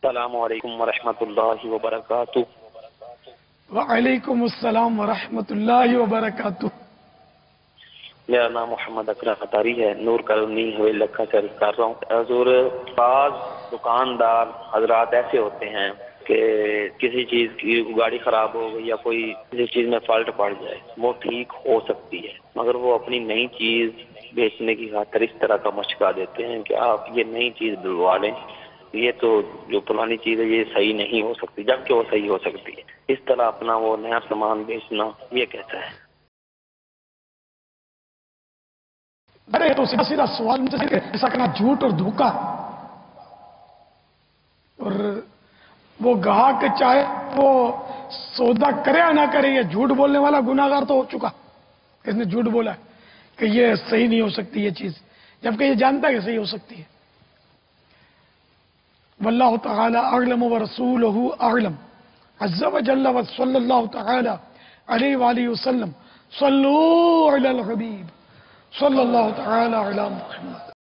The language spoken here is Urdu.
السلام علیکم ورحمۃ اللہ وبرکاتہ۔ وعلیکم السلام ورحمۃ اللہ وبرکاتہ۔ میرا نام محمد اکرم اطاری ہے، نور کالونی حویل لکھا سے عرض کر رہا ہوں۔ حضور، بعض دکاندار حضرات ایسے ہوتے ہیں کہ کسی چیز کی گاڑی خراب ہو گئی یا کوئی کسی چیز میں فالٹ پڑ جائے، وہ ٹھیک ہو سکتی ہے، مگر وہ اپنی نئی چیز بیچنے کی خاطر اس طرح کا مشقہ دیتے ہیں کہ آپ یہ نئی چیز دلوا لیں، یہ تو جو پرانی چیز ہے یہ صحیح نہیں ہو سکتی، جبکہ وہ صحیح ہو سکتی ہے۔ اس طرح اپنا وہ نیا سامان بیچنا یہ کیسا ہے؟ ارے تو سیدھا سیدھا سوال مجھ سے ایسا کرنا جھوٹ اور دھوکہ، اور وہ گاہک چاہے وہ سودا کرے یا نہ کرے، یہ جھوٹ بولنے والا گناہگار تو ہو چکا۔ اس نے جھوٹ بولا کہ یہ صحیح نہیں ہو سکتی یہ چیز، جبکہ یہ جانتا ہے کہ صحیح ہو سکتی ہے۔ واللہ تعالی اعلم ورسولہ اعلم، عز وجل وصلی اللہ تعالی علیہ وآلہ وسلم۔ صلو علی الحبیب صلی اللہ تعالی علی محمد۔